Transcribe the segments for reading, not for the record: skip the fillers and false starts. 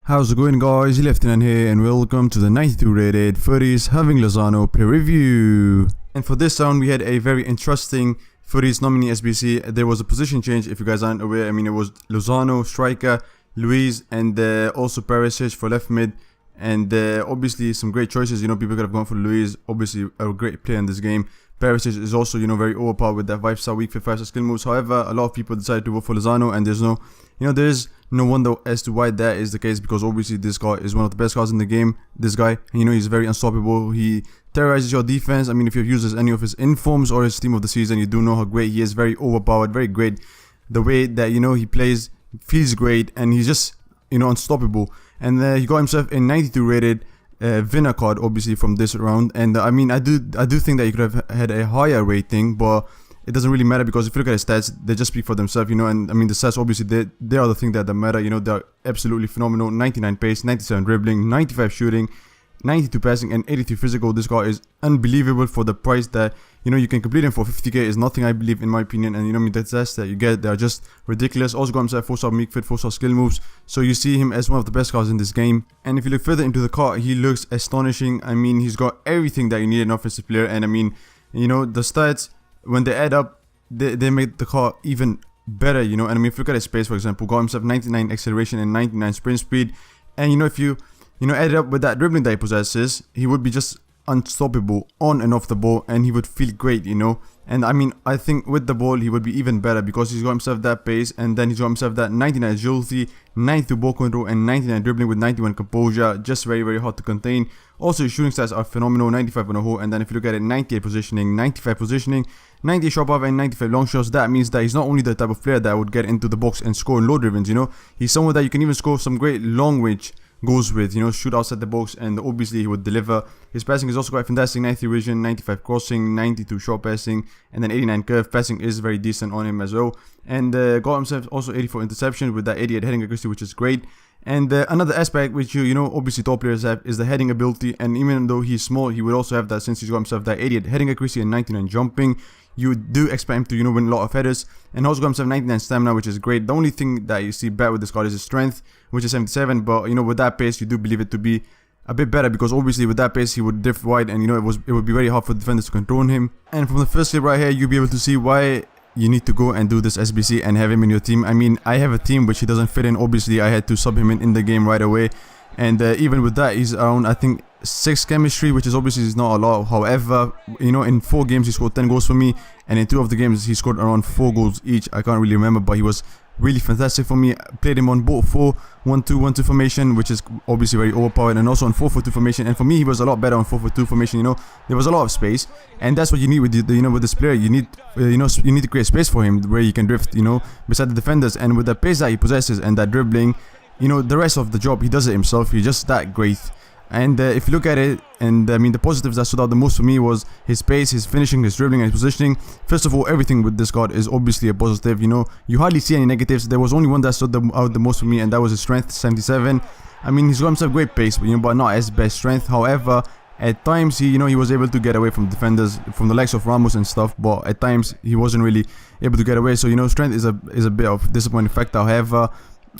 How's it going, guys? Lieutenant here and welcome to the 92 rated Futties Lozano play review. And for this round we had a very interesting Futties nominee SBC. There was a position change, if you guys aren't aware. I mean, it was Lozano, striker, Luis, and also Perisic for left mid. And obviously some great choices. You know, people could have gone for Luis, obviously a great player in this game. Perisic is also, you know, very overpowered with that 5-star weak fit 5-star skill moves. However, a lot of people decided to vote for Lozano, and there's no wonder as to why that is the case, because obviously this guy is one of the best guys in the game. This guy, and you know, he's very unstoppable. He terrorizes your defense. I mean, if you've used any of his informs or his team of the season, you do know how great he is. Very overpowered, very great. The way that, you know, he plays feels great, and he's just, you know, unstoppable. And he got himself a 92 rated winner card, obviously, from this round. And I mean, I do think that he could have had a higher rating, but it doesn't really matter, because if you look at his stats, they just speak for themselves, you know. And I mean, the stats, obviously, they are the thing that matter. You know, they're absolutely phenomenal. 99 pace, 97 dribbling, 95 shooting, 92 passing, and 83 physical. This guy is unbelievable for the price that, you know, you can complete him for 50k is nothing, I believe, in my opinion. And you know, I mean, the stats that you get, they are just ridiculous. Also got himself 4-star meek fit, 4-star skill moves, so you see him as one of the best guys in this game. And if you look further into the card, he looks astonishing. I mean, he's got everything that you need in an offensive player. And I mean, you know, the stats, when they add up, they make the car even better, you know. And I mean, if you look at his pace, for example, got himself 99 acceleration and 99 sprint speed. And you know, if you add it up with that dribbling that he possesses, he would be just unstoppable on and off the ball, and he would feel great, you know. And I mean, I think with the ball he would be even better, because he's got himself that pace, and then he's got himself that 99 agility, 92 ball control, and 99 dribbling with 91 composure. Just very, very hard to contain. Also, his shooting stats are phenomenal, 95 on a hole. And then if you look at it, 98 positioning, 95 positioning, 90 shot off, and 95 long shots. That means that he's not only the type of player that would get into the box and score in low dribbles, you know. He's someone that you can even score some great long range goes with, you know, shoot outside the box, and obviously he would deliver. His passing is also quite fantastic, 93 vision, 95 crossing, 92 short passing, and then 89 curve. Passing is very decent on him as well. And got himself also 84 interception with that 88 heading accuracy, which is great. And another aspect which you know, obviously top players have, is the heading ability. And even though he's small, he would also have that, since he's got himself that 88 heading accuracy and 99 jumping. You do expect him to, you know, win a lot of headers. And also got himself 99 stamina, which is great. The only thing that you see bad with this card is his strength, which is 77. But you know, with that pace, you do believe it to be a bit better, because obviously with that pace he would drift wide, and you know, it would be very hard for defenders to control him. And from the first clip right here, you'll be able to see why you need to go and do this SBC and have him in your team. I mean, I have a team which he doesn't fit in. Obviously, I had to sub him in the game right away. And even with that, he's around, I think, 6 chemistry, which is obviously is not a lot. However, you know, in 4 games he scored 10 goals for me, and in 2 of the games he scored around 4 goals each. I can't really remember, but he was really fantastic for me. I played him on both 4-1-2-1-2 formation, which is obviously very overpowered, and also on 4-4-2 formation. And for me, he was a lot better on 4-4-2 formation. You know, there was a lot of space, and that's what you need with you know, with this player. You need you need to create space for him where he can drift, you know, beside the defenders. And with the pace that he possesses and that dribbling, you know, the rest of the job he does it himself. He's just that great. And if you look at it, and I mean, the positives that stood out the most for me was his pace, his finishing, his dribbling, and his positioning. First of all, everything with this card is obviously a positive. You know, you hardly see any negatives. There was only one that stood out the most for me, and that was his strength, 77. I mean, he's got himself great pace, but, you know, but not as best strength. However, at times he was able to get away from defenders, from the likes of Ramos and stuff. But at times he wasn't really able to get away. So, you know, strength is a bit of disappointing factor. However,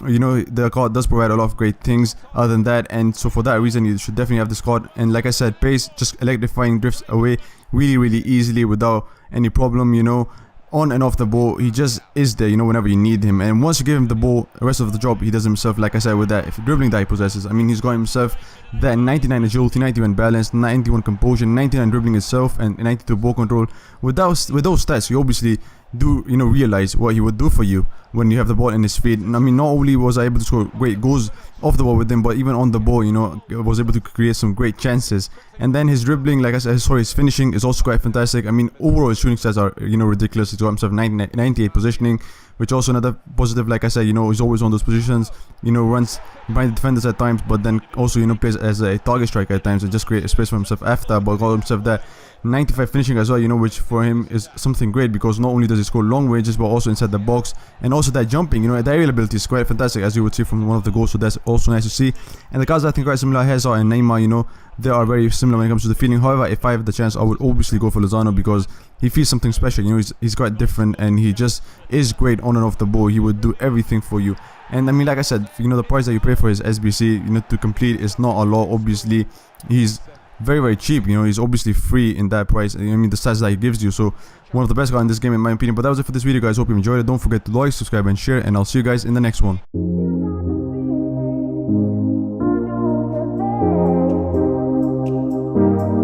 you know, the card does provide a lot of great things other than that, and so for that reason you should definitely have this card. And like I said, pace, just electrifying, drifts away really easily without any problem, you know. On and off the ball, he just is there, you know, whenever you need him. And once you give him the ball, the rest of the job he does himself. Like I said, with that dribbling that he possesses, I mean, he's got himself that 99 agility, 91 balance, 91 composure, 99 dribbling itself, and 92 ball control. With those stats, you obviously do, you know, realize what he would do for you when you have the ball in his feet. And I mean, not only was I able to score great goals off the ball with him, but even on the ball, you know, I was able to create some great chances. And then his dribbling, like I said, his finishing is also quite fantastic. I mean, overall his shooting stats are, you know, ridiculous. He's got himself 98 positioning, which also another positive. Like I said, you know, he's always on those positions, you know, runs behind the defenders at times, but then also, you know, plays as a target striker at times and just create a space for himself after. But got himself that 95 finishing as well, you know, which for him is something great, because not only does he score long ranges, but also inside the box. And also that jumping, you know, the aerial ability is quite fantastic, as you would see from one of the goals, so that's also nice to see. And the guys I think quite similar, Hazard and Neymar, you know, they are very similar when it comes to the feeling. However, if I have the chance, I would obviously go for Lozano, because he feels something special, you know. He's quite different, and he just is great on and off the ball. He would do everything for you. And I mean, like I said, you know, the price that you pay for his SBC, you know, to complete is not a lot. Obviously, he's very cheap. You know, he's obviously free in that price. I mean, the stats that he gives you. So one of the best guys in this game in my opinion. But that was it for this video, guys. Hope you enjoyed it. Don't forget to like, subscribe, and share, and I'll see you guys in the next one.